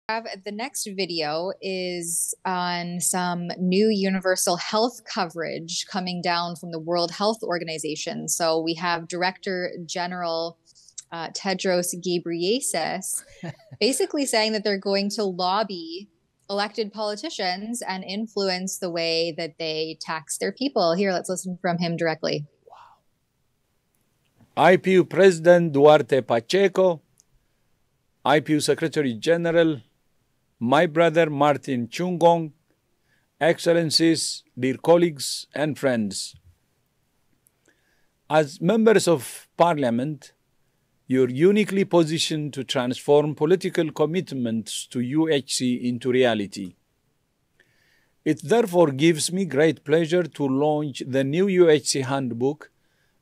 The next video is on some new universal health coverage coming down from the World Health Organization. So we have Director General Tedros Ghebreyesus basically saying that they're going to lobby elected politicians and influence the way that they tax their people. Here, let's listen from him directly. IPU President Duarte Pacheco, IPU Secretary General, my brother Martin Chungong, Excellencies, dear colleagues and friends. As members of Parliament, you're uniquely positioned to transform political commitments to UHC into reality. It therefore gives me great pleasure to launch the new UHC Handbook,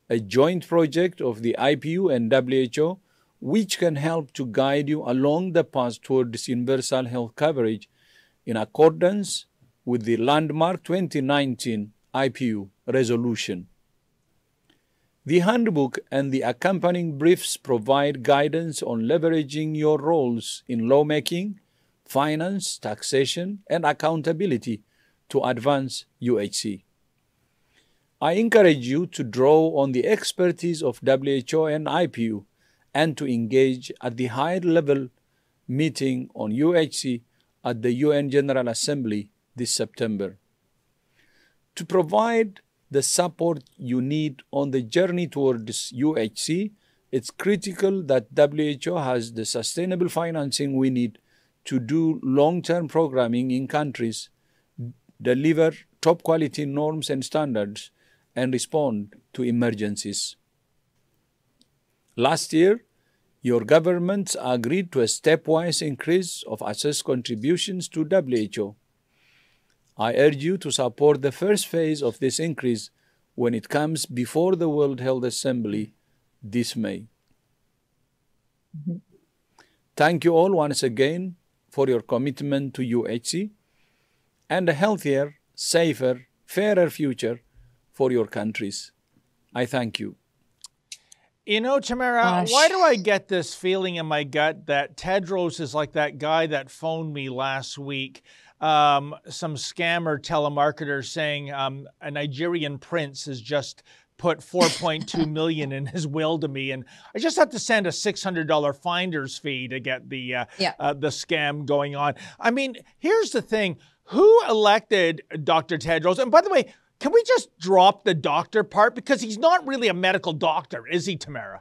a joint project of the IPU and WHO, which can help to guide you along the path towards universal health coverage in accordance with the landmark 2019 IPU resolution. The handbook and the accompanying briefs provide guidance on leveraging your roles in lawmaking, finance, taxation, and accountability to advance UHC. I encourage you to draw on the expertise of WHO and IPU and to engage at the high-level meeting on UHC at the UN General Assembly this September. To provide the support you need on the journey towards UHC, it's critical that WHO has the sustainable financing we need to do long-term programming in countries, deliver top-quality norms and standards, and respond to emergencies. Last year, your governments agreed to a stepwise increase of assessed contributions to WHO. I urge you to support the first phase of this increase when it comes before the World Health Assembly this May. Thank you all once again for your commitment to UHC and a healthier, safer, fairer future for your countries. I thank you. You know, Tamara, why do I get this feeling in my gut that Tedros is like that guy that phoned me last week, some scammer telemarketer saying a Nigerian prince has just put 4.2 million in his will to me, and I just have to send a $600 finder's fee to get the scam going on. I mean, here's the thing. Who elected Dr. Tedros? And by the way, can we just drop the doctor part? Because he's not really a medical doctor, is he, Tamara?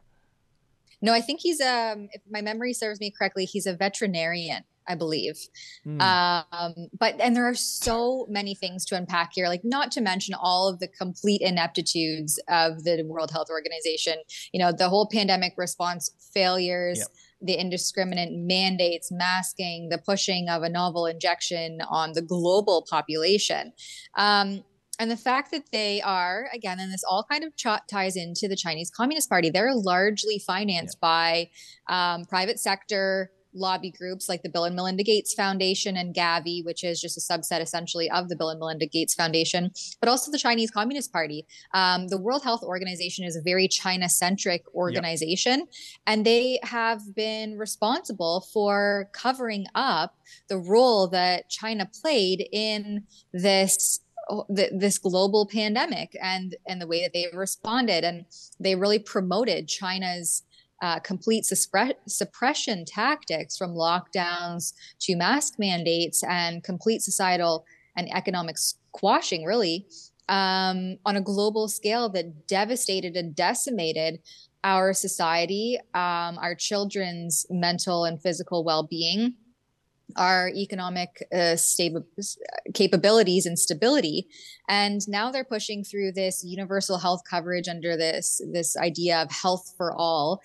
No, I think he's if my memory serves me correctly, he's a veterinarian, I believe. And there are so many things to unpack here, like not to mention all of the complete ineptitudes of the World Health Organization. You know, the whole pandemic response failures, the indiscriminate mandates, masking, the pushing of a novel injection on the global population. And the fact that they are, again, and this all kind of ties into the Chinese Communist Party, they're largely financed by private sector lobby groups like the Bill and Melinda Gates Foundation and Gavi, which is just a subset essentially of the Bill and Melinda Gates Foundation, but also the Chinese Communist Party. The World Health Organization is a very China-centric organization, and they have been responsible for covering up the role that China played in this global pandemic and the way that they responded. And they really promoted China's complete suppression tactics, from lockdowns to mask mandates and complete societal and economic squashing, really, on a global scale that devastated and decimated our society, our children's mental and physical well-being, our economic capabilities and stability. And now they're pushing through this universal health coverage under this idea of health for all,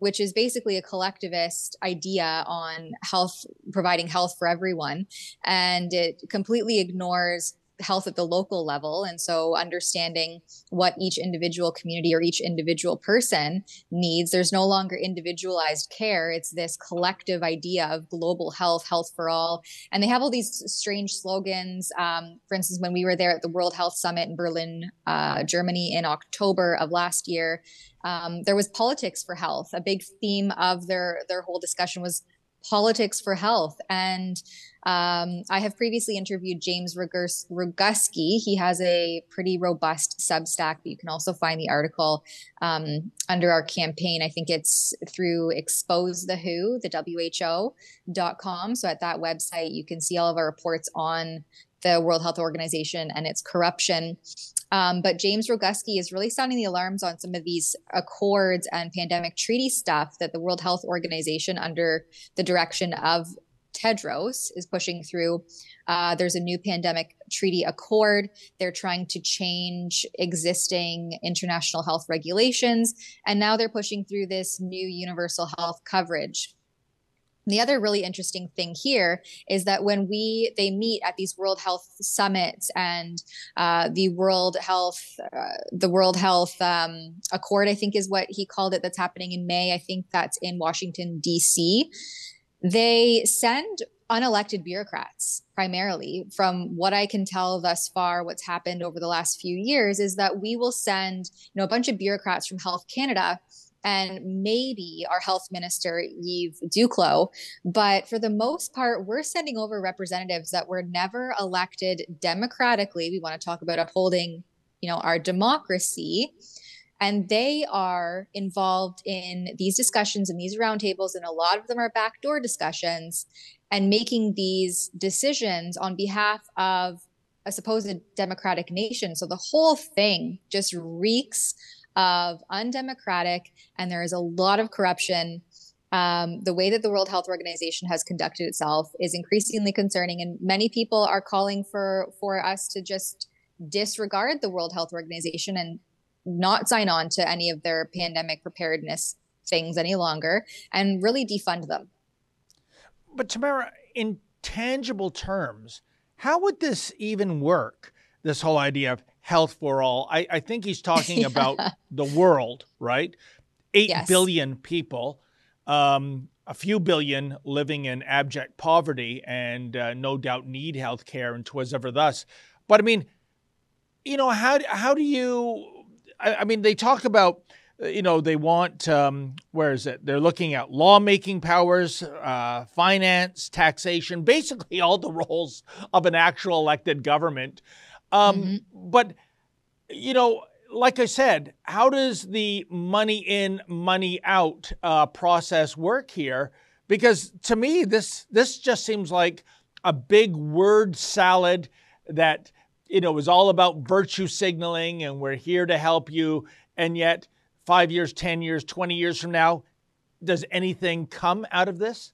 which is basically a collectivist idea on health, providing health for everyone. And it completely ignores health at the local level. And so understanding what each individual community or each individual person needs, there's no longer individualized care. It's this collective idea of global health, health for all. And they have all these strange slogans. For instance, when we were there at the World Health Summit in Berlin, Germany in October of last year, there was politics for health. A big theme of their whole discussion was politics for health. And I have previously interviewed James Roguski. He has a pretty robust Substack, but you can also find the article under our campaign. I think it's through Expose the WHO, the WHO.com. So at that website, you can see all of our reports on the World Health Organization and its corruption. But James Roguski is really sounding the alarms on some of these accords and pandemic treaty stuff that the World Health Organization, under the direction of Tedros, is pushing through. There's a new pandemic treaty accord. They're trying to change existing international health regulations. And now they're pushing through this new universal health coverage. The other really interesting thing here is that when they meet at these World Health summits and the World Health Accord, I think is what he called it, that's happening in May. I think that's in Washington, D.C. They send unelected bureaucrats primarily. From what I can tell thus far, what's happened over the last few years is that we will send, a bunch of bureaucrats from Health Canada and maybe our health minister, Yves Duclos. But for the most part, we're sending over representatives that were never elected democratically. We want to talk about upholding, our democracy. And they are involved in these discussions and these roundtables, and a lot of them are backdoor discussions and making these decisions on behalf of a supposed democratic nation. So the whole thing just reeks of undemocratic, and there is a lot of corruption. The way that the World Health Organization has conducted itself is increasingly concerning, and many people are calling for us to just disregard the World Health Organization and not sign on to any of their pandemic preparedness things any longer and really defund them. But Tamara, in tangible terms, how would this even work? This whole idea of health for all. I think he's talking about the world, right? 8 billion people, a few billion living in abject poverty and no doubt need health care and 'twas ever thus. But I mean, how do you, they talk about, they want, where is it? They're looking at lawmaking powers, finance, taxation, basically all the roles of an actual elected government. But, like I said, how does the money in, money out process work here? Because to me, this just seems like a big word salad that, is all about virtue signaling and we're here to help you. And yet 5 years, 10 years, 20 years from now, does anything come out of this?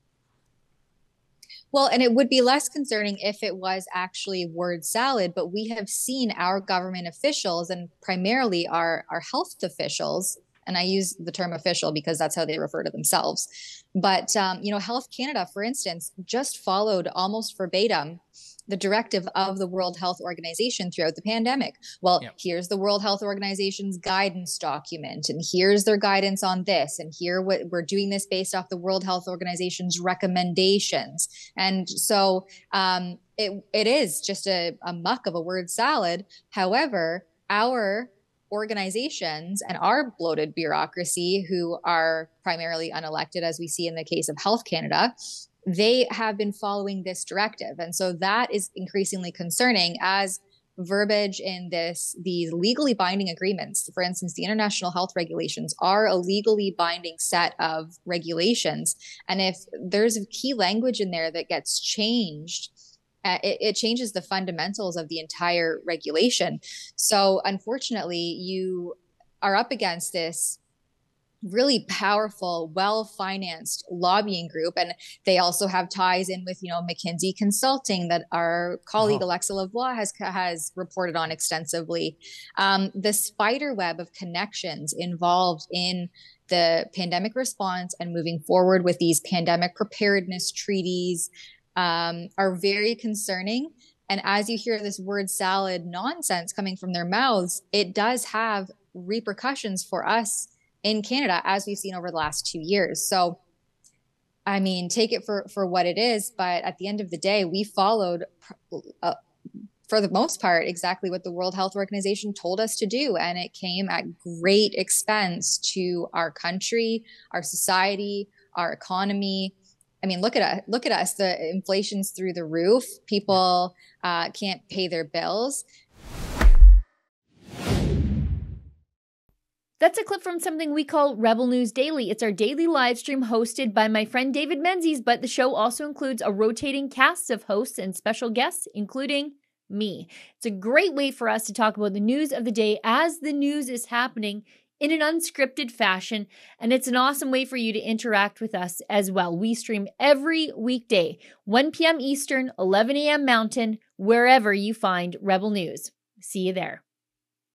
Well, and it would be less concerning if it was actually word salad, but we have seen our government officials and primarily our health officials, and I use the term official because that's how they refer to themselves. But, Health Canada, for instance, just followed almost verbatim the directive of the World Health Organization throughout the pandemic. Well, Here's the World Health Organization's guidance document, and here's their guidance on this, and here we're doing this based off the World Health Organization's recommendations. And so it is just a muck of a word salad. However, our organizations and our bloated bureaucracy, who are primarily unelected, as we see in the case of Health Canada, they have been following this directive. And so that is increasingly concerning as verbiage in these legally binding agreements. For instance, the international health regulations are a legally binding set of regulations. And if there's a key language in there that gets changed, it changes the fundamentals of the entire regulation. So unfortunately, you are up against this really powerful, well-financed lobbying group. And they also have ties in with, McKinsey Consulting that our colleague Alexa Lavoie has reported on extensively. The spider web of connections involved in the pandemic response and moving forward with these pandemic preparedness treaties are very concerning. And as you hear this word salad nonsense coming from their mouths, it does have repercussions for us in Canada, as we've seen over the last 2 years. So, take it for what it is. But at the end of the day, we followed, for the most part, exactly what the World Health Organization told us to do. And it came at great expense to our country, our society, our economy. I mean, look at us. The inflation's through the roof. People can't pay their bills. That's a clip from something we call Rebel News Daily. It's our daily live stream hosted by my friend David Menzies, but the show also includes a rotating cast of hosts and special guests, including me. It's a great way for us to talk about the news of the day as the news is happening in an unscripted fashion, and it's an awesome way for you to interact with us as well. We stream every weekday, 1 p.m. Eastern, 11 a.m. Mountain, wherever you find Rebel News. See you there.